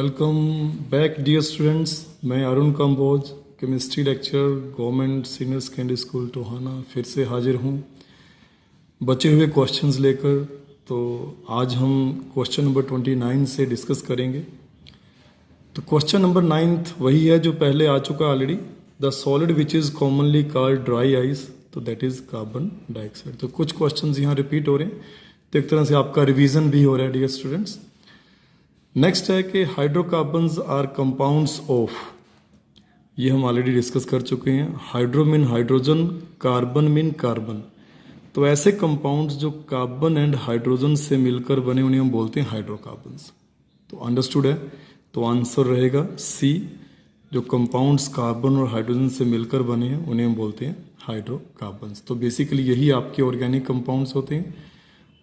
Welcome back dear students. मैं Arun Kamboj, chemistry lecturer, government senior secondary school Tohana, फिर से हाजिर हूँ बचे हुए क्वेश्चंस लेकर। तो आज हम क्वेश्चन नंबर 29 से डिस्कस करेंगे। तो क्वेश्चन नंबर 9 वही है जो पहले आ चुका already. The solid which is commonly called dry ice, तो दैट इज़ कार्बन डाइऑक्साइड। तो कुछ क्वेश्चंस यहाँ रिपीट हो रहे हैं, तो एक तरह से आपका रिवीजन भी हो रहा है डियर स्टूडेंट्स। नेक्स्ट है कि हाइड्रोकार्बन्स आर कंपाउंड्स ऑफ, ये हम ऑलरेडी डिस्कस कर चुके हैं। Hydro mean hydrogen, carbon mean carbon. तो ऐसे कंपाउंड्स जो कार्बन एंड हाइड्रोजन से मिलकर बने उन्हें हम बोलते हैं हाइड्रोकार्बन्स। तो अंडरस्टूड है, तो आंसर रहेगा सी। जो कंपाउंड्स कार्बन और हाइड्रोजन से मिलकर बने हैं उन्हें हम बोलते हैं हाइड्रोकार्बन्स। तो बेसिकली यही आपके ऑर्गेनिक कंपाउंड्स होते हैं,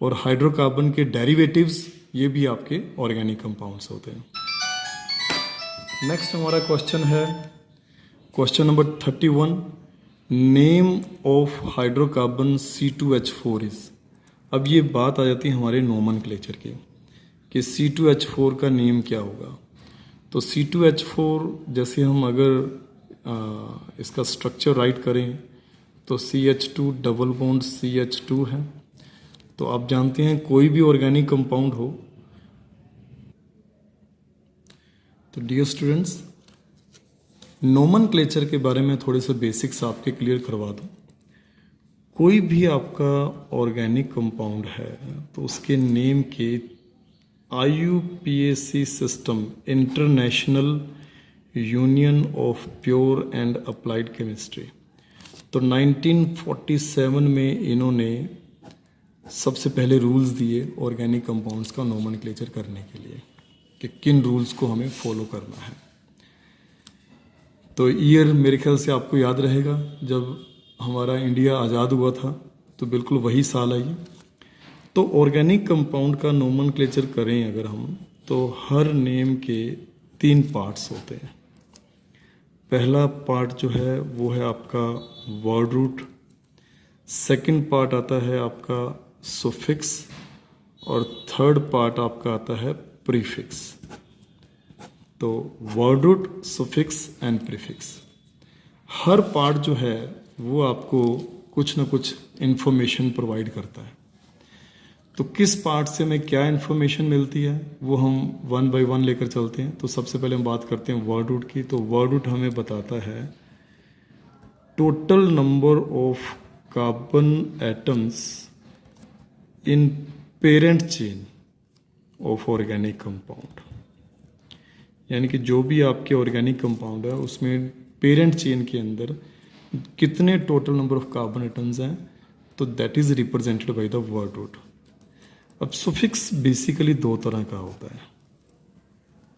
और हाइड्रोकार्बन के डेरिवेटिव्स ये भी आपके ऑर्गेनिक कंपाउंड्स होते हैं। नेक्स्ट हमारा क्वेश्चन है question number 31। Name of hydrocarbon C2H4 is. अब ये बात आ जाती है हमारे नोमेनक्लेचर की कि C2H4 का नेम क्या होगा। तो C2H4 जैसे हम अगर इसका स्ट्रक्चर राइट करें तो CH2 डबल बॉन्ड CH2 है। तो आप जानते हैं कोई भी ऑर्गेनिक कंपाउंड हो, तो डियर स्टूडेंट्स नोमेनक्लेचर के बारे में थोड़े से बेसिक्स आपके क्लियर करवा दूं। कोई भी आपका ऑर्गेनिक कंपाउंड है तो उसके नेम के IUPAC system, international union of pure and applied chemistry, तो 1947 में इन्होंने सबसे पहले रूल्स दिए ऑर्गेनिक कंपाउंड्स का नोमेनक्लेचर करने के लिए कि किन रूल्स को हमें फॉलो करना है। तो ईयर मेरे ख्याल से आपको याद रहेगा जब हमारा इंडिया आज़ाद हुआ था, तो बिल्कुल वही साल आई। तो ऑर्गेनिक कंपाउंड का नोमेनक्लेचर करें अगर हम, तो हर नेम के 3 पार्ट्स होते हैं। पहला पार्ट जो है वो है आपका वर्ड रूट, सेकंड पार्ट आता है आपका सुफिक्स, और थर्ड पार्ट आपका आता है प्रीफिक्स। तो word root, suffix and prefix, हर पार्ट जो है वो आपको कुछ ना कुछ इंफॉर्मेशन प्रोवाइड करता है। तो किस पार्ट से हमें क्या इंफॉर्मेशन मिलती है वो हम 1 बाय 1 लेकर चलते हैं। तो सबसे पहले हम बात करते हैं वर्ड रूट की। तो वर्ड रूट हमें बताता है total number of carbon atoms in parent chain of organic compound, यानी कि जो भी आपके ऑर्गेनिक कंपाउंड है उसमें पेरेंट चेन के अंदर कितने total number of carbon atoms हैं, तो that is represented by the word root. अब सुफिक्स बेसिकली 2 तरह का होता है,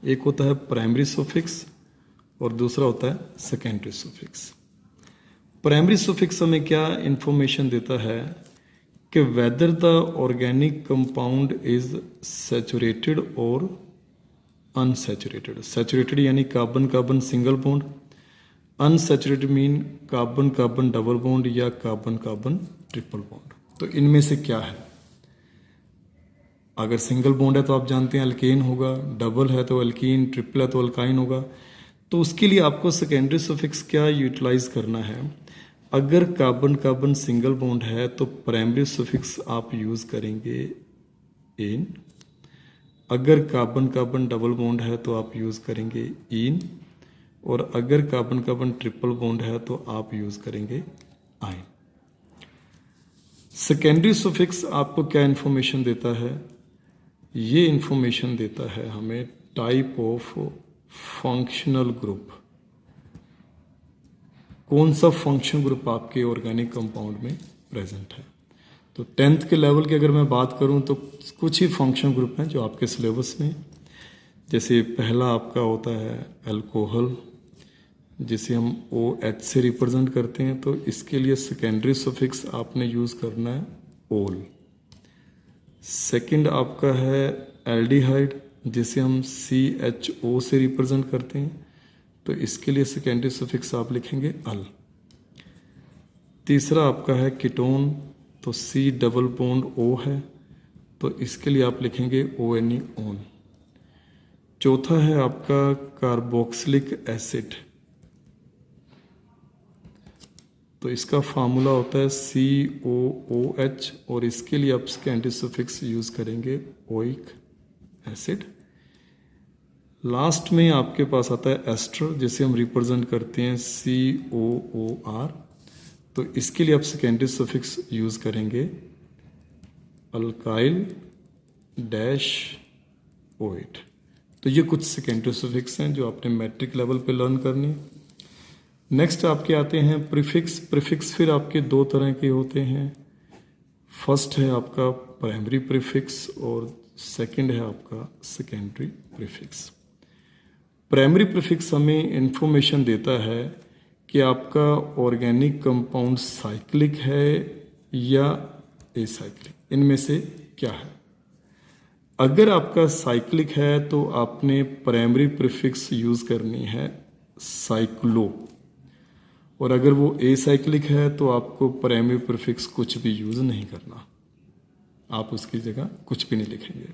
एक होता है प्राइमरी सुफिक्स और दूसरा होता है सेकेंडरी सुफिक्स। प्राइमरी सुफिक्स हमें क्या इंफॉर्मेशन देता है कि whether the organic compound is saturated और अनसैचुरेटेड। सैचुरेटेड यानी carbon carbon single bond, unsaturated mean carbon carbon double bond या कार्बन कार्बन ट्रिपल बॉन्ड। तो इनमें से क्या है, अगर सिंगल बॉन्ड है तो आप जानते हैं अल्केन होगा, डबल है तो अल्कीन, ट्रिपल है तो अल्काइन होगा। तो उसके लिए आपको सेकेंडरी सुफिक्स क्या यूटिलाइज करना है। अगर कार्बन कार्बन सिंगल बॉन्ड है तो प्राइमरी सुफिक्स आप यूज करेंगे इन, अगर कार्बन कार्बन डबल बॉन्ड है तो आप यूज करेंगे इन, और अगर कार्बन कार्बन ट्रिपल बॉन्ड है तो आप यूज करेंगे आइन। सेकेंडरी सुफिक्स आपको क्या इंफॉर्मेशन देता है, ये इंफॉर्मेशन देता है हमें टाइप ऑफ फंक्शनल ग्रुप, कौन सा फंक्शन ग्रुप आपके ऑर्गेनिक कंपाउंड में प्रेजेंट है। तो 10th के लेवल की अगर मैं बात करूं तो कुछ ही फंक्शन ग्रुप हैं जो आपके सिलेबस में, जैसे पहला आपका होता है अल्कोहल, जिसे हम OH से रिप्रेजेंट करते हैं, तो इसके लिए सेकेंडरी सुफिक्स आपने यूज करना है ओल। सेकंड आपका है एल्डिहाइड, जिसे हम CHO से रिप्रेजेंट करते हैं, तो इसके लिए सेकेंडरी सुफिक्स आप लिखेंगे अल। तीसरा आपका है कीटोन, तो C डबल बॉन्ड O है, तो इसके लिए आप लिखेंगे ONE ओन। चौथा है आपका कार्बोक्सिलिक एसिड, तो इसका फार्मूला होता है COOH और इसके लिए आप इसके एंटी सफिक्स यूज करेंगे ओइक एसिड। लास्ट में आपके पास आता है एस्टर, जिसे हम रिप्रेजेंट करते हैं COOR, तो इसके लिए आप सेकेंडरी सफिक्स यूज करेंगे अल्काइल डैश ओएट। तो ये कुछ सेकेंडरी सफिक्स हैं जो आपने मैट्रिक लेवल पे लर्न करनी। नेक्स्ट आपके आते हैं प्रीफिक्स। प्रीफिक्स फिर आपके दो तरह के होते हैं, फर्स्ट है आपका प्राइमरी प्रीफिक्स और सेकंड है आपका सेकेंडरी प्रीफिक्स। प्राइमरी प्रीफिक्स हमें इंफॉर्मेशन देता है कि आपका ऑर्गेनिक कंपाउंड साइक्लिक है या एसाइक्लिक, इनमें से क्या है। अगर आपका साइक्लिक है तो आपने प्राइमरी प्रीफिक्स यूज करनी है साइक्लो, और अगर वो एसाइक्लिक है तो आपको प्राइमरी प्रीफिक्स कुछ भी यूज नहीं करना, आप उसकी जगह कुछ भी नहीं लिखेंगे।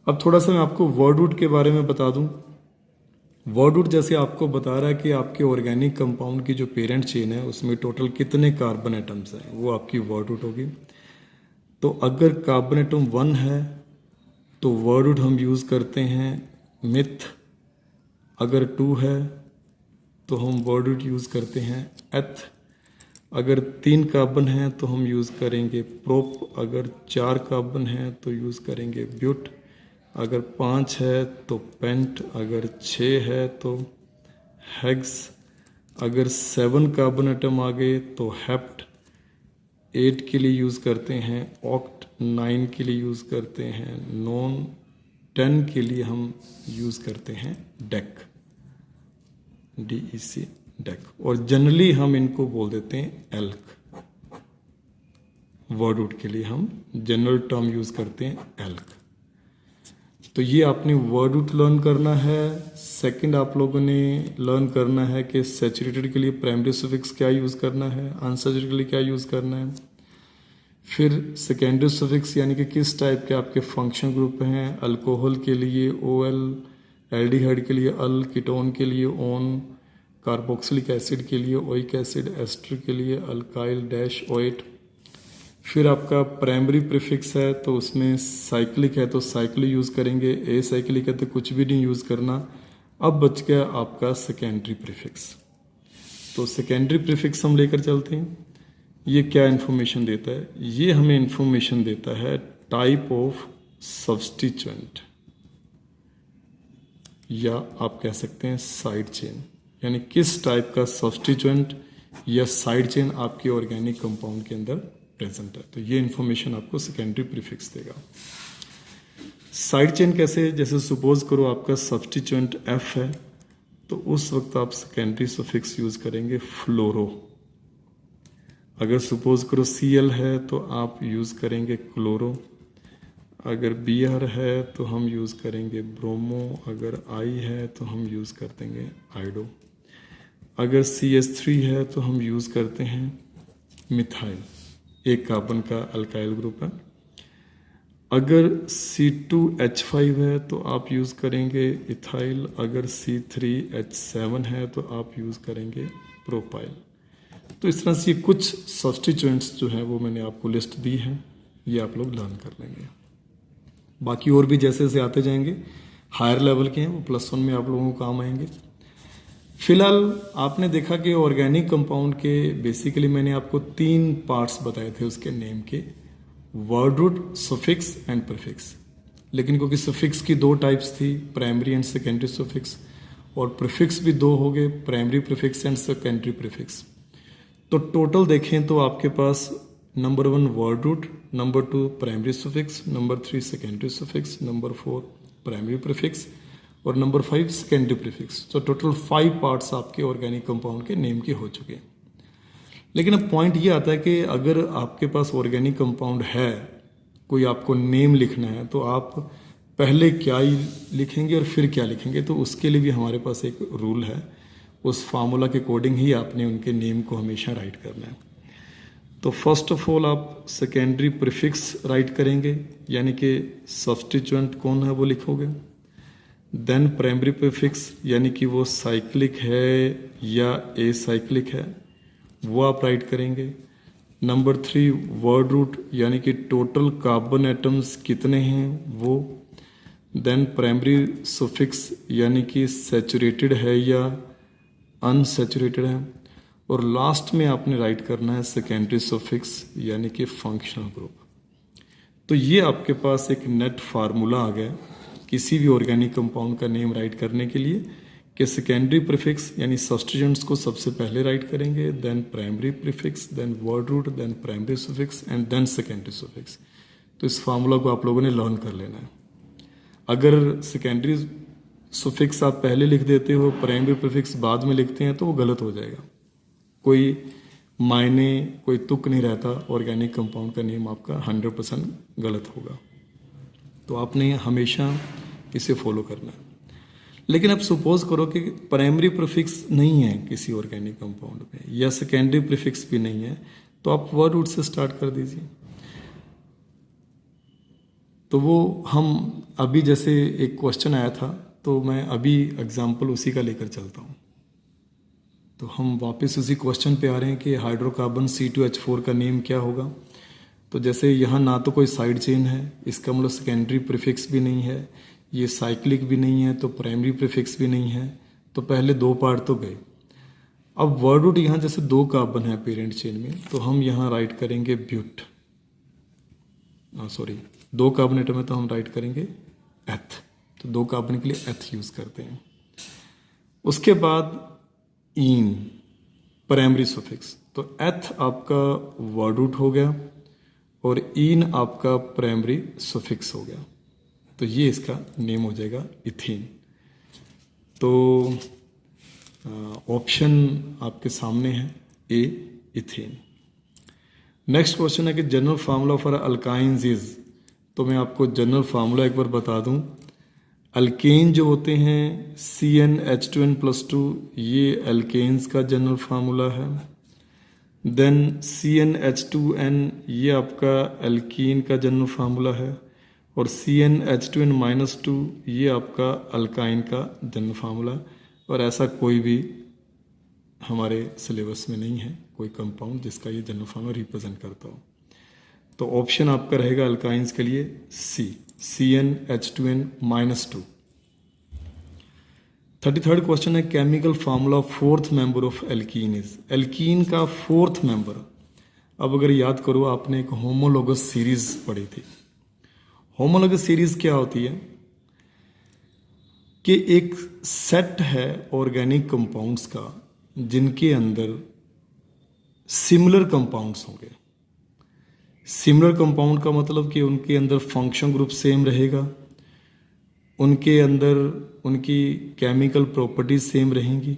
अब थोड़ा सा मैं आपको वर्ड रूट के बारे में बता दूं। वर्ड रूट जैसे आपको बता रहा है कि आपके ऑर्गेनिक कंपाउंड की जो पेरेंट चेन है उसमें टोटल कितने कार्बन एटम्स हैं, वो आपकी वर्ड रूट होगी। तो अगर कार्बन एटम 1 है तो वर्ड रूट हम यूज करते हैं मिथ, अगर 2 है तो हम वर्ड रूट यूज करते हैं एथ, अगर 3 कार्बन है तो हम यूज करेंगे प्रोप, अगर 4 कार्बन है तो यूज करेंगे ब्यूट, अगर 5 है तो पेंट, अगर 6 है तो हेक्स, अगर 7 कार्बन एटम आ गए तो हेप्ट, 8 के लिए यूज करते हैं ऑक्ट, 9 के लिए यूज करते हैं नॉन, 10 के लिए हम यूज करते हैं डेक, DEC डेक, और जनरली हम इनको बोल देते हैं एल्क। वर्ड रूट के लिए हम जनरल टर्म यूज करते हैं एल्क। तो ये आपने वर्ड रूट लर्न करना है। सेकंड आप लोगों ने लर्न करना है कि सैचुरेटेड के लिए प्राइमरी सफिक्स क्या यूज करना है, अनसैचुरेटेड के लिए क्या यूज करना है। फिर सेकेंडरी सफिक्स यानी कि किस टाइप के आपके फंक्शन ग्रुप हैं, अल्कोहल के लिए OL, एल्डिहाइड के लिए अल, कीटोन के लिए ओन, कार्बोक्सिलिक एसिड के लिए ओइक एसिड, एस्टर के लिए अल्काइल डैश ओएट। फिर आपका प्राइमरी प्रीफिक्स है तो उसमें साइक्लिक है तो साइक्लिक यूज करेंगे, एसाइक्लिक है तो कुछ भी नहीं यूज करना। अब बच गया आपका सेकेंडरी प्रीफिक्स। तो सेकेंडरी प्रीफिक्स हम लेकर चलते हैं। ये क्या इंफॉर्मेशन देता है, ये हमें इंफॉर्मेशन देता है टाइप ऑफ सब्स्टिट्यूएंट, या आप कह सकते हैं साइड चेन, यानी किस टाइप का सब्स्टिट्यूएंट या साइड चेन आपके ऑर्गेनिक कंपाउंड के अंदर प्रेजेंट है। तो ये इंफॉर्मेशन आपको सेकेंडरी प्रीफिक्स देगा। साइड चेन कैसे, जैसे सपोज करो आपका सब्स्टिट्यूएंट F है तो उस वक्त आप सेकेंडरी सफिक्स यूज करेंगे फ्लोरो। अगर सपोज करो Cl है तो आप यूज करेंगे क्लोरो, अगर Br है तो हम यूज करेंगे ब्रोमो, अगर I है तो हम यूज कर देंगे आइडो, अगर CH3 है तो हम यूज करते हैं मिथाइल, एक कार्बन का अल्काइल ग्रुप है। अगर C2H5 है तो आप यूज करेंगे इथाइल, अगर C3H7 है तो आप यूज करेंगे प्रोपाइल। तो इस तरह से ये कुछ सब्स्टिट्यूएंट्स जो हैं वो मैंने आपको लिस्ट दी है, ये आप लोग लर्न कर लेंगे। बाकी और भी जैसे जैसे आते जाएंगे हायर लेवल के हैं वो +1 में आप लोगों को काम आएंगे। फिलहाल आपने देखा कि ऑर्गेनिक कंपाउंड के बेसिकली मैंने आपको 3 पार्ट्स बताए थे उसके नेम के, word root, suffix and prefix. लेकिन क्योंकि सफिक्स की 2 टाइप्स थी, प्राइमरी एंड सेकेंडरी सफिक्स, और प्रीफिक्स भी 2 हो गए, primary prefix and secondary prefix. तो टोटल देखें तो आपके पास number 1 word root, number 2 primary suffix, number 3 secondary suffix, number 4 primary prefix और नंबर 5 सेकेंडरी प्रीफिक्स। तो टोटल 5 पार्ट्स आपके ऑर्गेनिक कंपाउंड के नेम के हो चुके हैं। लेकिन अब पॉइंट ये आता है कि अगर आपके पास ऑर्गेनिक कंपाउंड है, कोई आपको नेम लिखना है, तो आप पहले क्या लिखेंगे और फिर क्या लिखेंगे। तो उसके लिए भी हमारे पास एक रूल है, उस फार्मूला के अकॉर्डिंग ही आपने उनके नेम को हमेशा राइट करना है। तो फर्स्ट ऑफ ऑल आप सेकेंडरी प्रीफिक्स राइट करेंगे, यानी कि सब्स्टिट्यूएंट कौन है वो लिखोगे। देन प्राइमरी प्रीफिक्स यानी कि वो साइक्लिक है या एसाइक्लिक है, वो आप राइट करेंगे। नंबर 3 वर्ड रूट यानी कि टोटल कार्बन एटम्स कितने हैं वो। देन प्राइमरी सुफिक्स यानी कि सैचुरेटेड है या अनसैचुरेटेड है। और लास्ट में आपने राइट करना है सेकेंडरी सुफिक्स यानी कि फंक्शनल ग्रुप। तो ये आपके पास एक नेट फार्मूला आ गया किसी भी ऑर्गेनिक कंपाउंड का नेम राइट करने के लिए कि सेकेंडरी प्रीफिक्स यानी सब्स्टिट्यूएंट्स को सबसे पहले राइट करेंगे, then primary prefix, then word root, then primary suffix and then secondary suffix. तो इस फार्मूला को आप लोगों ने लर्न कर लेना है। अगर सेकेंडरी सुफिक्स आप पहले लिख देते हो, प्राइमरी प्रीफिक्स बाद में लिखते हैं तो वो गलत हो जाएगा, कोई मायने कोई तुक नहीं रहता, ऑर्गेनिक कंपाउंड का नेम आपका 100% गलत होगा। तो आपने हमेशा इसे फॉलो करना है। लेकिन अब सपोज करो कि प्राइमरी प्रीफिक्स नहीं है किसी ऑर्गेनिक कंपाउंड में या सेकेंडरी प्रीफिक्स भी नहीं है, तो आप वर्ड रूट से स्टार्ट कर दीजिए। तो वो हम अभी जैसे एक क्वेश्चन आया था तो मैं अभी एग्जाम्पल उसी का लेकर चलता हूँ। तो हम वापस उसी क्वेश्चन पे आ रहे हैं कि हाइड्रोकार्बन C2H4 का नेम क्या होगा। तो जैसे यहाँ ना तो कोई साइड चेन है, इसका मतलब सेकेंडरी प्रीफिक्स भी नहीं है, ये साइक्लिक भी नहीं है, तो प्राइमरी प्रीफिक्स भी नहीं है, तो पहले 2 पार्ट तो गए। अब वर्ड रूट यहाँ जैसे 2 कार्बन है पेरेंट चेन में, तो हम यहाँ राइट करेंगे ब्यूट, 2 कार्बन एटम में तो हम राइट करेंगे एथ, तो 2 कार्बन के लिए एथ यूज करते हैं। उसके बाद इन प्राइमरी सुफिक्स, तो एथ आपका वर्ड रूट हो गया और इन आपका प्राइमरी सुफिक्स हो गया, तो ये इसका नेम हो जाएगा इथीन। तो ऑप्शन आपके सामने है ए इथीन। नेक्स्ट क्वेश्चन है कि general formula for alkynes is, तो मैं आपको जनरल फार्मूला एक बार बता दूं। अल्केन जो होते हैं CnH2n+2, ये अल्केन्स का जनरल फार्मूला है। देन CnH2n ये आपका अल्कीन का जनरल फार्मूला है, और CnH2n-2 ये आपका अल्काइन का जनरल फार्मूला। और ऐसा कोई भी हमारे सिलेबस में नहीं है कोई कंपाउंड जिसका ये जनरल फार्मूला रिप्रेजेंट करता हो। तो ऑप्शन आपका रहेगा अल्काइंस के लिए सी, CnH2n-2। 33rd क्वेश्चन है chemical formula 4th member of alkene is. Alkene का 4th मेंबर, अब अगर याद करो आपने एक होमोलोगस सीरीज पढ़ी थी। होमोलोगस सीरीज क्या होती है कि एक सेट है ऑर्गेनिक कंपाउंड्स का जिनके अंदर सिमिलर कंपाउंड्स होंगे। सिमिलर कंपाउंड का मतलब कि उनके अंदर फंक्शन ग्रुप सेम रहेगा, उनके अंदर उनकी केमिकल प्रॉपर्टीज सेम रहेंगी,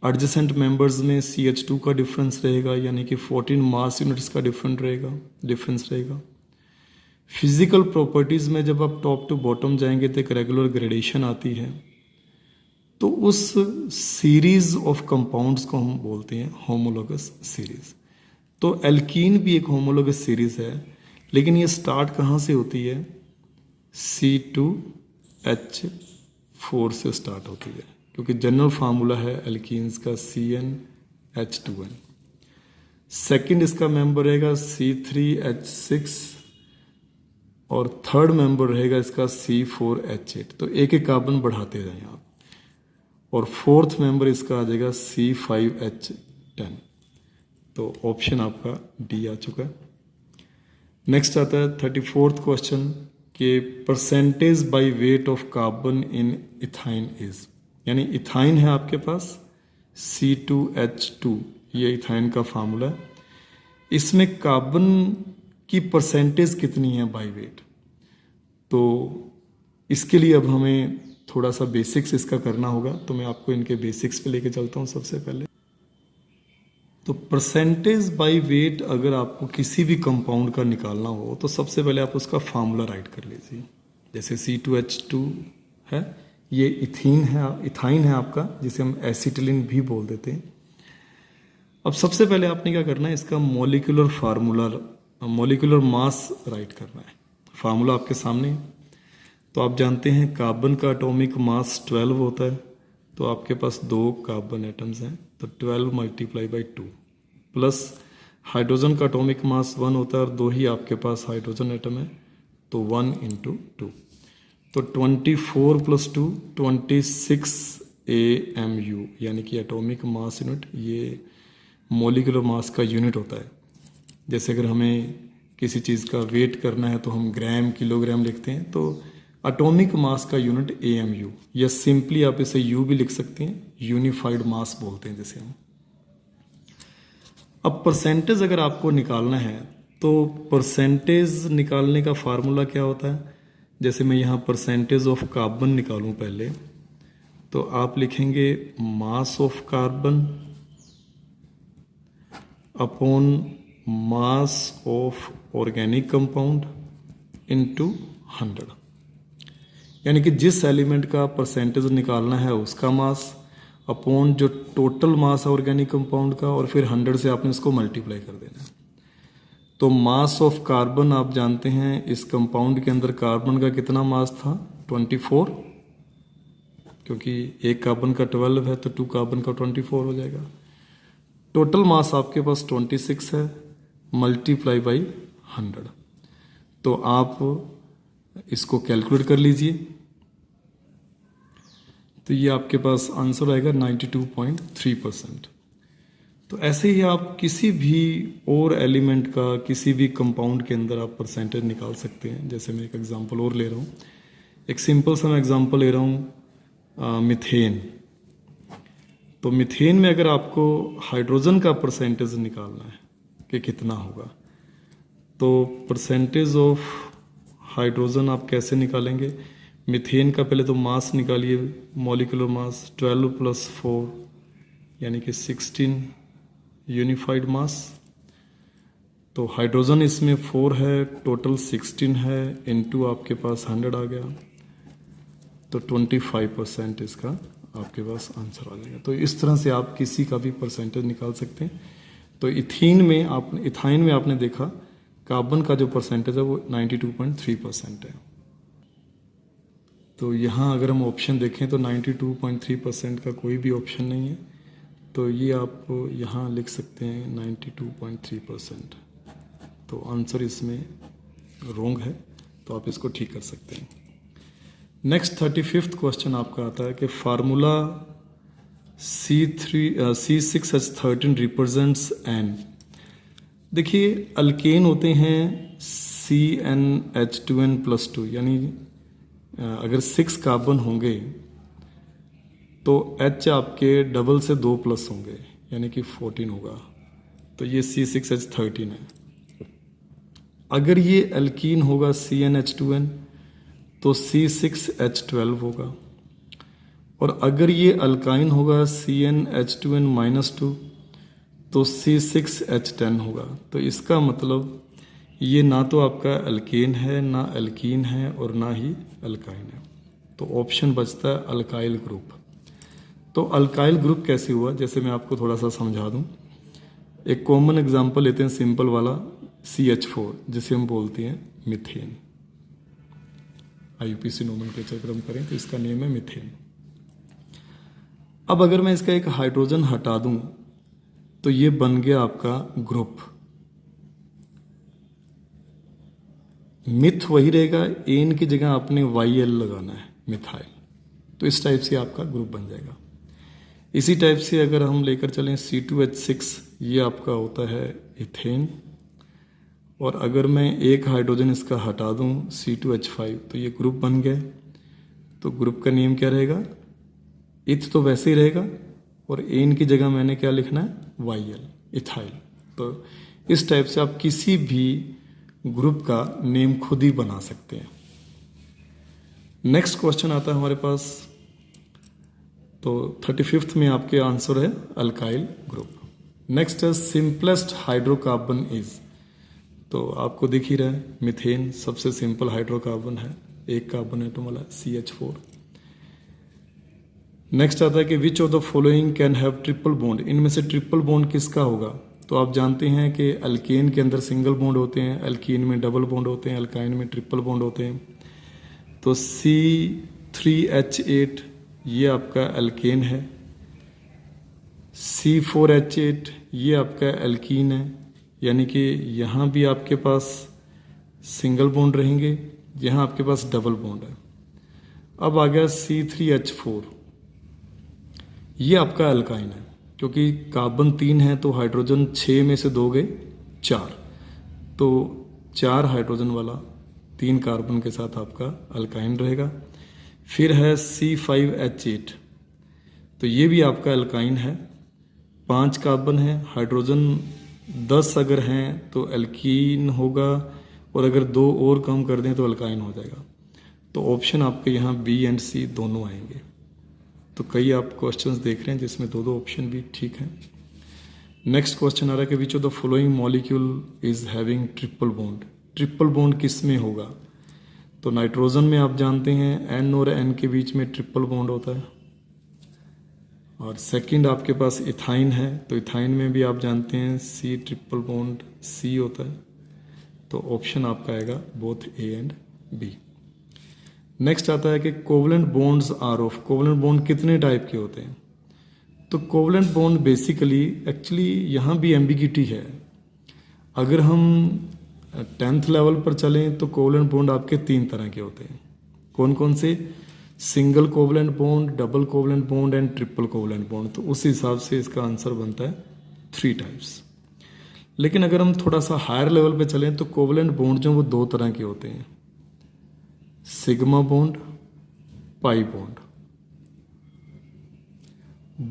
एडजेसेंट मेंबर्स में CH2 का डिफरेंस रहेगा, यानी कि 14 मास यूनिट्स का डिफरेंस रहेगा। फिजिकल प्रॉपर्टीज में जब आप टॉप टू बॉटम जाएंगे तो एक रेगुलर ग्रेडेशन आती है। तो उस सीरीज ऑफ कंपाउंड्स को हम बोलते हैं होमोलोगस सीरीज। तो एल्कीन भी एक होमोलोगस सीरीज है, लेकिन ये स्टार्ट कहाँ से होती है? C2H4 से स्टार्ट होती है, क्योंकि जनरल फार्मूला है एल्कीन्स का CnH2n। सेकंड इसका मेंबर रहेगा C3H6 और थर्ड मेंबर रहेगा इसका C4H8। तो एक एक कार्बन बढ़ाते जाएं आप, और फोर्थ मेंबर इसका आ जाएगा C5H10। तो ऑप्शन आपका डी आ चुका है। नेक्स्ट आता है 34th क्वेश्चन के percentage by weight of carbon in ethyne is, यानी इथाइन है आपके पास C2H2, ये इथाइन का फार्मूला है। इसमें कार्बन की परसेंटेज कितनी है बाय वेट? तो इसके लिए अब हमें थोड़ा सा बेसिक्स इसका करना होगा, तो मैं आपको इनके बेसिक्स पे लेके चलता हूँ। सबसे पहले तो परसेंटेज बाय वेट अगर आपको किसी भी कंपाउंड का निकालना हो तो सबसे पहले आप उसका फार्मूला राइट कर लीजिए। जैसे C2H2 है, ये इथाइन है आपका, जिसे हम एसिटिलीन भी बोल देते हैं। अब सबसे पहले आपने क्या करना है, इसका मॉलिक्यूलर मास राइट करना है। फार्मूला आपके सामने है। तो आप जानते हैं कार्बन का एटॉमिक मास 12 होता है, तो आपके पास 2 कार्बन एटम्स हैं, तो 12 मल्टीप्लाई बाई 2 प्लस हाइड्रोजन का एटॉमिक मास 1 होता है और 2 ही आपके पास हाइड्रोजन एटम है, तो 1 इंटू 2, तो 24 प्लस 2 26 AMU, यानी कि एटॉमिक मास यूनिट, ये मॉलिक्यूलर मास का यूनिट होता है। जैसे अगर हमें किसी चीज़ का वेट करना है तो हम ग्राम किलोग्राम लिखते हैं, तो एटॉमिक मास का यूनिट AMU, या सिंपली आप इसे U भी लिख सकते हैं, यूनिफाइड मास बोलते हैं जैसे हम। अब परसेंटेज अगर आपको निकालना है तो परसेंटेज निकालने का फार्मूला क्या होता है? जैसे मैं यहाँ परसेंटेज ऑफ कार्बन निकालूं पहले, तो आप लिखेंगे mass of carbon upon mass of organic compound into 100, यानी कि जिस एलिमेंट का परसेंटेज निकालना है उसका मास अपॉन जो टोटल मास है ऑर्गेनिक कंपाउंड का, और फिर 100 से आपने इसको मल्टीप्लाई कर देना है। तो मास ऑफ कार्बन आप जानते हैं, इस कंपाउंड के अंदर कार्बन का कितना मास था? 24, क्योंकि एक कार्बन का 12 है तो 2 कार्बन का 24 हो जाएगा। टोटल मास आपके पास 26 है, मल्टीप्लाई बाई 100, तो आप इसको कैलकुलेट कर लीजिए, तो ये आपके पास आंसर आएगा 92.3%। तो ऐसे ही आप किसी भी और एलिमेंट का, किसी भी कंपाउंड के अंदर आप परसेंटेज निकाल सकते हैं। जैसे मैं एक एग्जांपल और ले रहा हूँ, एक सिंपल सा मैं एग्जांपल ले रहा हूँ मीथेन। तो मीथेन में अगर आपको हाइड्रोजन का परसेंटेज निकालना है कि कितना होगा, तो परसेंटेज ऑफ हाइड्रोजन आप कैसे निकालेंगे? मीथेन का पहले तो मास निकालिए, मॉलिक्यूलर मास 12 प्लस 4 यानी कि 16 यूनिफाइड मास। तो हाइड्रोजन इसमें 4 है, टोटल 16 है, इनटू आपके पास 100 आ गया, तो 25% इसका आपके पास आंसर आ जाएगा। तो इस तरह से आप किसी का भी परसेंटेज निकाल सकते हैं। तो इथाइन में आपने देखा कार्बन का जो परसेंटेज है वो 92.3% है। तो यहाँ अगर हम ऑप्शन देखें तो 92.3% का कोई भी ऑप्शन नहीं है, तो ये आप यहाँ लिख सकते हैं 92.3%। तो आंसर इसमें रॉन्ग है, तो आप इसको ठीक कर सकते हैं। नेक्स्ट 35th क्वेश्चन आपका आता है कि फार्मूला C6H13 रिप्रेजेंट्स N। देखिए अल्केन होते हैं CnH2n+2, यानी अगर 6 कार्बन होंगे तो H आपके डबल से 2 प्लस होंगे, यानी कि 14 होगा, तो ये C6H13 है। अगर ये अल्कीन होगा CnH2n तो C6H12 होगा, और अगर ये अल्काइन होगा CnH2n-2 तो C6H10 होगा। तो इसका मतलब ये ना तो आपका अल्केन है, ना अल्कीन है, और ना ही अल्काइन है। तो ऑप्शन बचता है अल्काइल ग्रुप। तो अल्काइल ग्रुप कैसे हुआ, जैसे मैं आपको थोड़ा सा समझा दूं। एक कॉमन एग्जांपल लेते हैं सिंपल वाला, CH4 जिसे हम बोलते हैं मीथेन। IUPAC नोमेनक्लेचर अगर हम करें तो इसका नेम है मीथेन। अब अगर मैं इसका एक हाइड्रोजन हटा दूं तो ये बन गया आपका ग्रुप। मिथ वही रहेगा, एन की जगह आपने YL लगाना है, मिथाइल। तो इस टाइप से आपका ग्रुप बन जाएगा। इसी टाइप से अगर हम लेकर चलें C2H6, ये आपका होता है इथेन, और अगर मैं एक हाइड्रोजन इसका हटा दूं C2H5 तो ये ग्रुप बन गया। तो ग्रुप का नेम क्या रहेगा? इथ तो वैसे ही रहेगा, और एन की जगह मैंने क्या लिखना है? YL, ethyl. तो इस टाइप से आप किसी भी ग्रुप का नेम खुद ही बना सकते हैं। नेक्स्ट क्वेश्चन आता है हमारे पास, तो 35th में आपके आंसर है अल्काइल ग्रुप। नेक्स्ट है सिंपलेस्ट हाइड्रोकार्बन इज। तो आपको दिख ही रहा है मीथेन सबसे सिंपल हाइड्रोकार्बन है, एक कार्बन एटम वाला CH4। नेक्स्ट आता है कि which of the following can have triple bond. इनमें से ट्रिपल बॉन्ड किसका होगा? तो आप जानते हैं कि अल्केन के अंदर सिंगल बॉन्ड होते हैं, अल्कीन में डबल बॉन्ड होते हैं, अल्काइन में ट्रिपल बॉन्ड होते हैं। तो C3H8 ये आपका एल्केन है, C4H8 ये आपका एल्कीन है, यानी कि यहाँ भी आपके पास सिंगल बॉन्ड रहेंगे, यहाँ आपके पास डबल बॉन्ड है। अब आ गया C3H4, ये आपका अल्काइन है, क्योंकि कार्बन 3 है तो हाइड्रोजन 6 में से 2 गए 4, तो 4 हाइड्रोजन वाला 3 कार्बन के साथ आपका अल्काइन रहेगा। फिर है C5H8, तो ये भी आपका अल्काइन है, 5 कार्बन है, हाइड्रोजन 10 अगर हैं तो एल्कीन होगा, और अगर 2 और कम कर दें तो अल्काइन हो जाएगा। तो ऑप्शन आपके यहाँ B एंड C दोनों आएंगे। तो कई आप क्वेश्चंस देख रहे हैं जिसमें 2 ऑप्शन भी ठीक हैं। नेक्स्ट क्वेश्चन आ रहा है कि which of the following molecule is having triple bond. Triple bond किस में होगा? तो नाइट्रोजन में आप जानते हैं N और N के बीच में ट्रिपल बॉन्ड होता है, और सेकंड आपके पास इथाइन है, तो इथाइन में भी आप जानते हैं C ट्रिपल बॉन्ड C होता है। तो ऑप्शन आपका आएगा both A and B। Next आता है कि covalent bonds are of. Covalent bond कितने टाइप के होते हैं? तो कोवलेंट बॉन्ड बेसिकली एक्चुअली यहाँ भी एम्बिगिटी है। अगर हम 10th लेवल पर चलें तो कोवलेंट बॉन्ड आपके 3 तरह के होते हैं। कौन कौन से? Single covalent bond, double covalent bond and triple covalent bond. तो उस हिसाब से इसका आंसर बनता है 3 टाइप्स। लेकिन अगर हम थोड़ा सा हायर लेवल पे चलें तो कोवलेंट बॉन्ड जो वो 2 तरह के होते हैं, sigma bond, pi bond.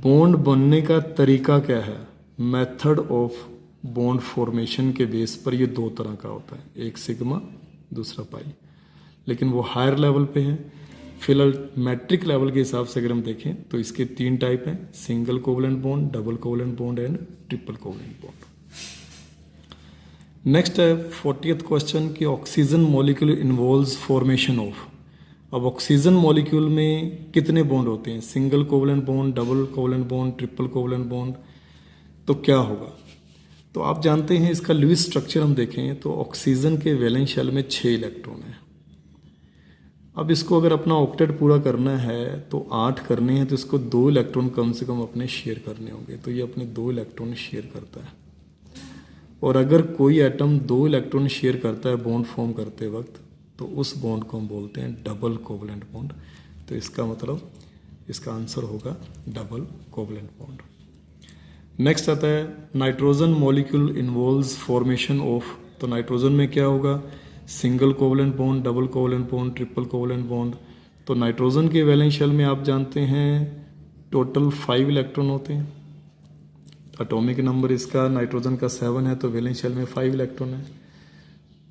Bond बनने का तरीका क्या है? मेथड ऑफ बॉन्ड फॉर्मेशन के बेस पर ये 2 तरह का होता है, एक सिग्मा दूसरा पाई। लेकिन वो हायर लेवल पे है। फिलहाल मैट्रिक लेवल के हिसाब से अगर हम देखें तो इसके 3 टाइप हैं, single covalent bond, double covalent bond and triple covalent bond. Next है 40th क्वेश्चन कि oxygen molecule involves formation of. अब ऑक्सीजन मॉलिक्यूल में कितने बॉन्ड होते हैं? Single covalent bond, double covalent bond, triple covalent bond. तो क्या होगा? तो आप जानते हैं इसका लुईस स्ट्रक्चर हम देखें तो ऑक्सीजन के वैलेंस शेल में 6 इलेक्ट्रॉन है। अब इसको अगर अपना ऑक्टेट पूरा करना है तो 8 करने हैं, तो इसको 2 इलेक्ट्रॉन कम से कम अपने शेयर करने होंगे। तो ये अपने 2 इलेक्ट्रॉन शेयर करता है। और अगर कोई एटम 2 इलेक्ट्रॉन शेयर करता है बॉन्ड फॉर्म करते वक्त, तो उस बॉन्ड को हम बोलते हैं डबल कोवलेंट बॉन्ड। तो इसका मतलब इसका आंसर होगा डबल कोवलेंट बॉन्ड। नेक्स्ट आता है nitrogen molecule involves formation of. तो नाइट्रोजन में क्या होगा? Single covalent bond, double covalent bond, triple covalent bond. तो नाइट्रोजन के वैलेंस शेल में आप जानते हैं टोटल 5 इलेक्ट्रॉन होते हैं। एटॉमिक नंबर इसका नाइट्रोजन का 7 है, तो वैलेंस शेल में 5 इलेक्ट्रॉन है।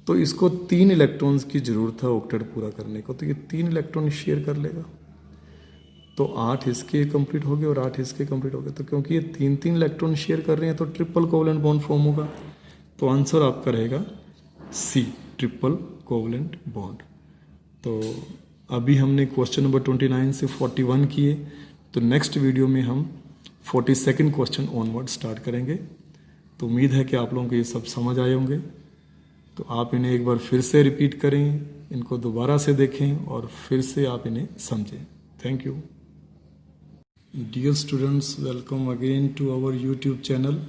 तो इसको 3 इलेक्ट्रॉन्स की जरूरत है ऑक्टेट पूरा करने को, तो ये 3 इलेक्ट्रॉन शेयर कर लेगा। तो 8 इसके कंप्लीट हो गए और 8 इसके कंप्लीट हो गए। तो क्योंकि ये 3 इलेक्ट्रॉन शेयर कर रहे हैं तो ट्रिपल कोवलेंट बॉन्ड फॉर्म होगा। तो आंसर आपका रहेगा C ट्रिपल कोवलेंट बॉन्ड। तो अभी हमने क्वेश्चन नंबर 29 से 41 किए, तो नेक्स्ट वीडियो में हम 42nd क्वेश्चन ऑनवर्ड स्टार्ट करेंगे। तो उम्मीद है कि आप लोगों को ये सब समझ आए होंगे। तो आप इन्हें एक बार फिर से रिपीट करें, इनको दोबारा से देखें और फिर से आप इन्हें समझें। Thank you. Dear students, welcome again to our YouTube channel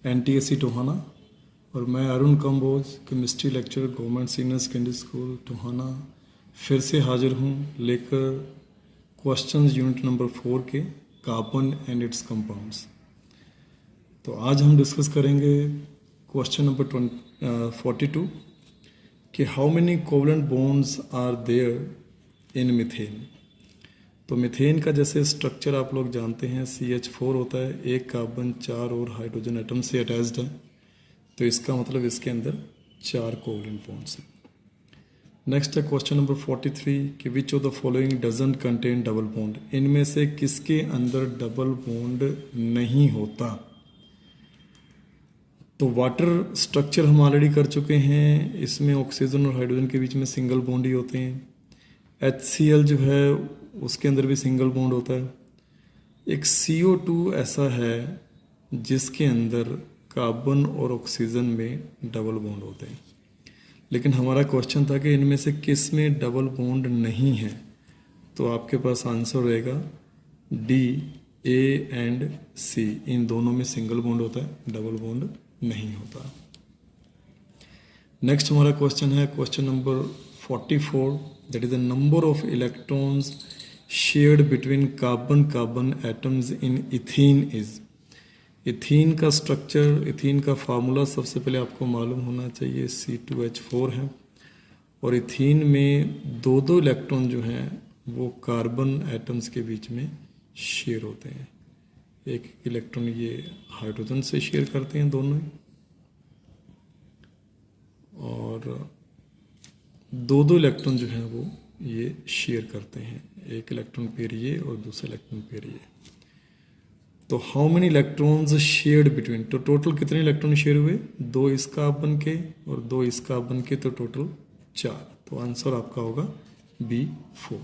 NTSC Tohana. और मैं Arun Kamboj, chemistry lecturer, government senior secondary school Tohana, फिर से हाजिर हूँ लेकर क्वेश्चंस यूनिट नंबर 4 के कार्बन एंड इट्स कंपाउंड्स। तो आज हम डिस्कस करेंगे क्वेश्चन नंबर 42 कि how many covalent bonds are there in methane. तो मीथेन का जैसे स्ट्रक्चर आप लोग जानते हैं CH4 होता है, एक कार्बन 4 और हाइड्रोजन एटम से अटैच्ड है। तो इसका मतलब इसके अंदर 4 कोवलेंट बॉन्ड्स हैं। नेक्स्ट है क्वेश्चन नंबर 43 कि which of the following doesn't contain double bond. इनमें से किसके अंदर डबल बॉन्ड नहीं होता? तो वाटर स्ट्रक्चर हम ऑलरेडी कर चुके हैं, इसमें ऑक्सीजन और हाइड्रोजन के बीच में सिंगल बॉन्ड ही होते हैं। HCl जो है उसके अंदर भी सिंगल बॉन्ड होता है। एक CO2 ऐसा है जिसके अंदर कार्बन और ऑक्सीजन में डबल बॉन्ड होते हैं। लेकिन हमारा क्वेश्चन था कि इनमें से किस में डबल बॉन्ड नहीं है, तो आपके पास आंसर रहेगा डी, ए एंड सी, इन दोनों में सिंगल बॉन्ड होता है, डबल बॉन्ड नहीं होता। नेक्स्ट हमारा क्वेश्चन है question number 44, that is the number of electrons shared between carbon carbon atoms in ethene is. Ethene का स्ट्रक्चर, इथीन का फार्मूला सबसे पहले आपको मालूम होना चाहिए, C2H4 है, और इथीन में दो दो इलेक्ट्रॉन जो हैं वो कार्बन एटम्स के बीच में शेयर होते हैं। एक इलेक्ट्रॉन ये हाइड्रोजन से शेयर करते हैं दोनों ही, और दो दो इलेक्ट्रॉन जो हैं वो ये शेयर करते हैं, एक इलेक्ट्रॉन पेयर ये और दूसरा इलेक्ट्रॉन पेयर ये। तो how many electrons shared between, तो टोटल कितने इलेक्ट्रॉन शेयर हुए, दो इस कार्बन के और दो इस कार्बन के, तो टोटल 4। तो आंसर आपका होगा B4।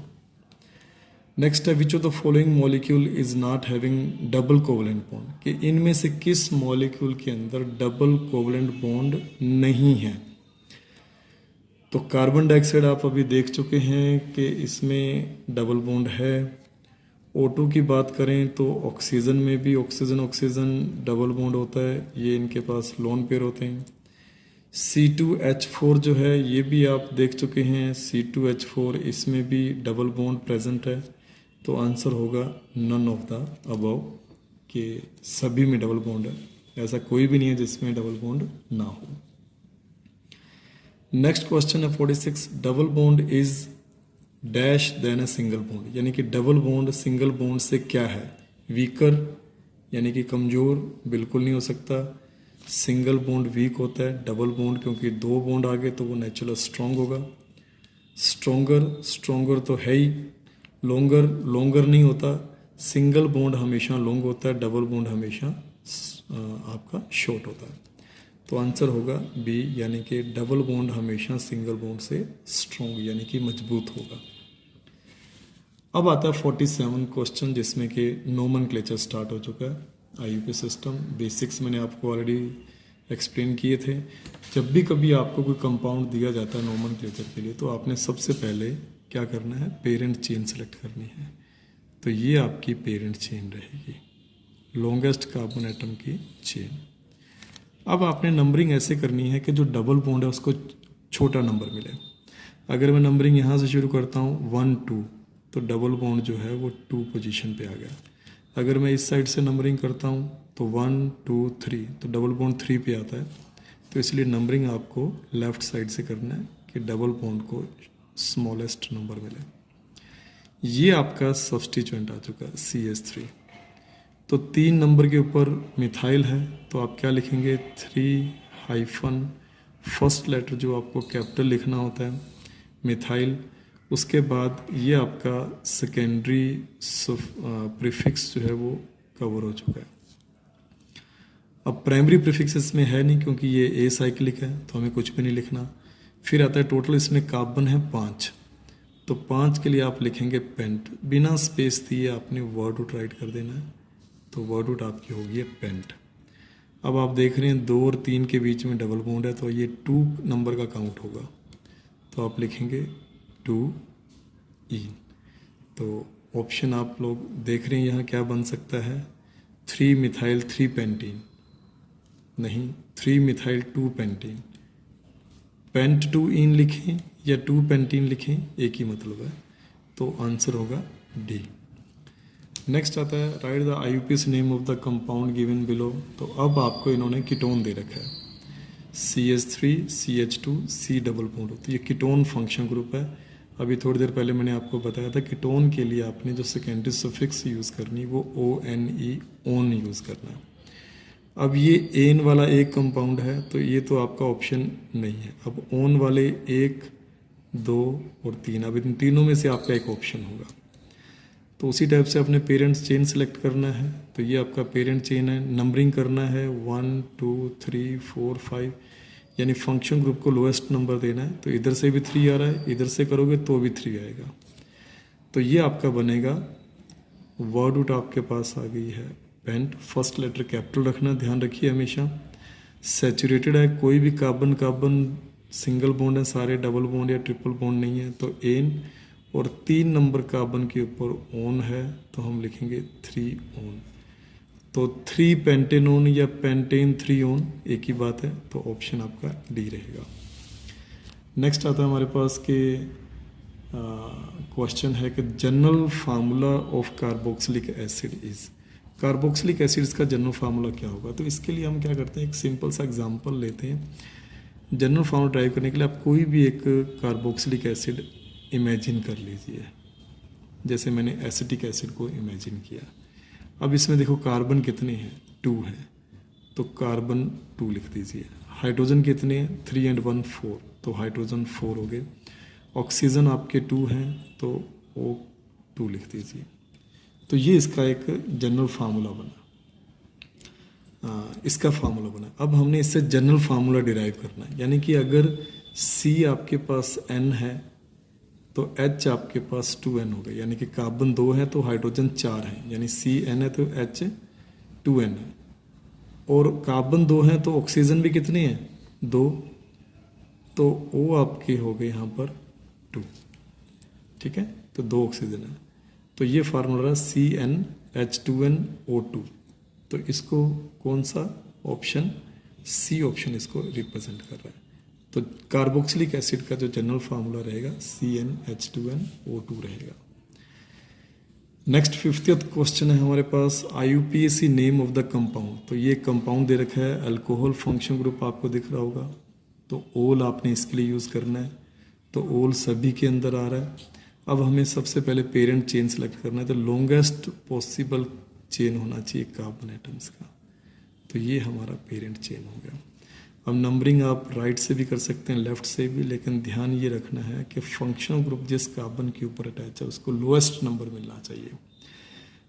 नेक्स्ट है which of the following molecule is not having double covalent bond, कि इनमें से किस मॉलिक्यूल के अंदर डबल कोवलेंट बॉन्ड नहीं है। तो कार्बन डाइऑक्साइड आप अभी देख चुके हैं कि इसमें डबल बॉन्ड है। O2 की बात करें तो ऑक्सीजन में भी ऑक्सीजन ऑक्सीजन डबल बॉन्ड होता है, ये इनके पास लोन पेयर होते हैं। C2H4 जो है ये भी आप देख चुके हैं, C2H4 इसमें भी डबल बॉन्ड प्रेजेंट है। तो आंसर होगा नन ऑफ द अबव, कि सभी में डबल बॉन्ड है, ऐसा कोई भी नहीं है जिसमें डबल बॉन्ड ना हो। नेक्स्ट क्वेश्चन है 46, double bond is dash than a single bond, यानी कि डबल बॉन्ड सिंगल बॉन्ड से क्या है, वीकर यानी कि कमज़ोर, बिल्कुल नहीं हो सकता। सिंगल बॉन्ड वीक होता है, डबल बॉन्ड क्योंकि दो बॉन्ड आ गए तो वो नेचुरल स्ट्रॉन्ग होगा। स्ट्रॉन्गर, स्ट्रॉन्गर तो है ही। लॉन्गर, लॉन्गर नहीं होता। सिंगल बॉन्ड हमेशा लॉन्ग होता है, डबल बॉन्ड हमेशा आपका शॉर्ट होता है। तो आंसर होगा बी, यानी कि डबल बॉन्ड हमेशा सिंगल बॉन्ड से स्ट्रॉन्ग यानी कि मजबूत होगा। अब आता है 47 क्वेश्चन, जिसमें कि नोमेनक्लेचर स्टार्ट हो चुका है। आईयूपी सिस्टम बेसिक्स मैंने आपको ऑलरेडी एक्सप्लेन किए थे। जब भी कभी आपको कोई कंपाउंड दिया जाता है नोमेनक्लेचर के लिए, तो आपने सबसे पहले क्या करना है, पेरेंट चेन सेलेक्ट करनी है। तो ये आपकी पेरेंट चेन रहेगी, लॉन्गेस्ट कार्बन एटम की चेन। अब आपने नंबरिंग ऐसे करनी है कि जो डबल बॉन्ड है उसको छोटा नंबर मिले। अगर मैं नंबरिंग यहाँ से शुरू करता हूँ 1 2, तो डबल बॉन्ड जो है वो 2 पोजीशन पे आ गया। अगर मैं इस साइड से नंबरिंग करता हूँ तो 1 2 3, तो डबल बॉन्ड 3 पे आता है। तो इसलिए नंबरिंग आपको लेफ़्ट साइड से करना है कि डबल बॉन्ड को स्मॉलेस्ट नंबर मिले। ये आपका सब्स्टिट्यूएंट आ चुका है CH3। तो 3 नंबर के ऊपर मिथाइल है, तो आप क्या लिखेंगे, 3 फर्स्ट लेटर जो आपको कैपिटल लिखना होता है, मिथाइल। उसके बाद ये आपका सेकेंडरी प्रीफिक्स जो है वो कवर हो चुका है। अब प्राइमरी प्रीफिक्स इसमें है नहीं क्योंकि ये ए साइक्लिक है, तो हमें कुछ भी नहीं लिखना। फिर आता है टोटल, इसमें कार्बन है 5, तो 5 के लिए आप लिखेंगे पेंट। बिना स्पेस दिए आपने वर्ड रूट राइट कर देना है, तो वर्ड रूट आपकी होगी पेंट। अब आप देख रहे हैं 2 और 3 के बीच में डबल बॉन्ड है, तो ये 2 नंबर का काउंट होगा, तो आप लिखेंगे 2E। तो ऑप्शन आप लोग देख रहे हैं यहाँ क्या बन सकता है, 3 मिथाइल 3 पेंटीन, नहीं 3 मिथाइल 2 पेंटीन। पेंट 2 इन लिखें या 2 पेंटीन लिखें, एक ही मतलब है, तो आंसर होगा डी। नेक्स्ट आता है right the IUPS name of the compound given below. तो अब आपको इन्होंने कीटोन दे रखा है, CH3 CH2 C double bond, तो ये कीटोन फंक्शन ग्रुप है। अभी थोड़ी देर पहले मैंने आपको बताया था कीटोन के लिए आपने जो सेकेंडरी सफिक्स यूज़ करनी वो ONE, ओन यूज़ करना है। अब ये एन वाला एक कंपाउंड है, तो ये तो आपका ऑप्शन नहीं है। अब ओन वाले 1 2 और 3, अब इन तीनों में से आपका एक ऑप्शन होगा। तो उसी टाइप से अपने पेरेंट्स चेन सेलेक्ट करना है। तो ये आपका पेरेंट चेन है, नंबरिंग करना है 1 2 3 4 5, यानी फंक्शन ग्रुप को लोएस्ट नंबर देना है। तो इधर से भी 3 आ रहा है, इधर से करोगे तो भी 3 आएगा। तो ये आपका बनेगा, वर्ड रूट आपके पास आ गई है पेंट। फर्स्ट लेटर कैपिटल रखना, ध्यान रखिए हमेशा। सैचुरेटेड है, कोई भी कार्बन कार्बन सिंगल बॉन्ड है सारे, डबल बॉन्ड या ट्रिपल बॉन्ड नहीं है तो एन, और 3 नंबर कार्बन के ऊपर ओन है तो हम लिखेंगे 3 ओन। तो 3 पेंटेनोन या पेंटेन 3 ओन एक ही बात है, तो ऑप्शन आपका डी रहेगा। नेक्स्ट आता है हमारे पास के क्वेश्चन है कि general formula of carboxylic acid is, carboxylic acids का जनरल फार्मूला क्या होगा। तो इसके लिए हम क्या करते हैं, एक सिंपल सा एग्जांपल लेते हैं। जनरल फार्मूला ड्राइव करने के लिए आप कोई भी एक कार्बोक्सिलिक एसिड इमेजिन कर लीजिए, जैसे मैंने एसिटिक एसिड को इमेजिन किया। अब इसमें देखो कार्बन कितने हैं, 2 है, तो कार्बन 2 लिख दीजिए। हाइड्रोजन कितने हैं, 3 and 1 4, तो हाइड्रोजन 4 हो गए। ऑक्सीजन आपके 2 हैं तो O2 लिख दीजिए। तो ये इसका एक जनरल फार्मूला बना, इसका फार्मूला बना। अब हमने इससे जनरल फार्मूला डिराइव करना है, यानी कि अगर C आपके पास N है तो H आपके पास 2N हो गया, यानी कि कार्बन 2 है तो हाइड्रोजन 4 है, यानी CN है तो H 2N है। और कार्बन 2 है तो ऑक्सीजन भी कितने हैं, 2, तो O आपके हो गए यहाँ पर 2, ठीक है, तो 2 ऑक्सीजन है। तो ये फार्मूला रहा CnH2nO2, तो इसको कौन सा ऑप्शन, सी ऑप्शन इसको रिप्रेजेंट कर रहा है। तो कार्बोक्सिलिक एसिड का जो जनरल फार्मूला रहेगा CnH2nO2 रहेगा। नेक्स्ट 50th क्वेश्चन है हमारे पास, IUPAC name of the compound. तो ये कंपाउंड दे रखा है, अल्कोहल फंक्शन ग्रुप आपको दिख रहा होगा, तो ओल आपने इसके लिए यूज़ करना है, तो ओल सभी के अंदर आ रहा है। अब हमें सबसे पहले पेरेंट चेन सेलेक्ट करना है, तो लॉन्गेस्ट पॉसिबल चेन होना चाहिए कार्बन एटम्स का, तो ये हमारा पेरेंट चेन हो गया। अब नंबरिंग आप राइट से भी कर सकते हैं, लेफ्ट से भी, लेकिन ध्यान ये रखना है कि फंक्शनल ग्रुप जिस कार्बन के ऊपर अटैच है उसको लोएस्ट नंबर मिलना चाहिए।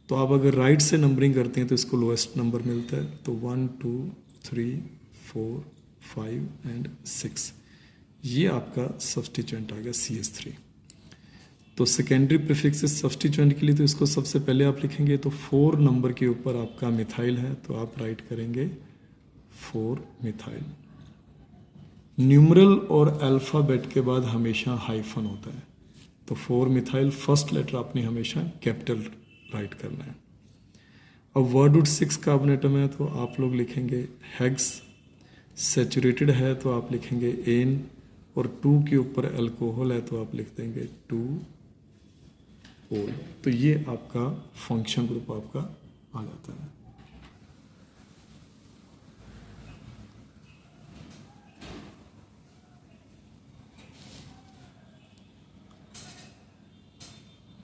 तो आप अगर राइट से नंबरिंग करते हैं तो इसको लोएस्ट नंबर मिलता है, तो 1 2 3 4 5 एंड 6, ये आपका सब्सटीट्यूएंट आ गया CH3। तो सेकेंडरी प्रीफिक्स सब्सटीट्यूएंट के लिए तो इसको सबसे पहले आप लिखेंगे, तो 4 नंबर के ऊपर आपका मिथाइल है तो आप राइट करेंगे 4 मिथाइल। न्यूमरल और अल्फ़ाबेट के बाद हमेशा हाइफन होता है, तो 4 मिथाइल फर्स्ट लेटर आपने हमेशा कैपिटल राइट करना है। अब वर्डवुड 6 कार्बन एटम है तो आप लोग लिखेंगे हेक्स, सैचुरेटेड है तो आप लिखेंगे एन, और 2 के ऊपर अल्कोहल है तो आप लिख देंगे 2 ओल। तो ये आपका फंक्शन ग्रुप आपका आ जाता है।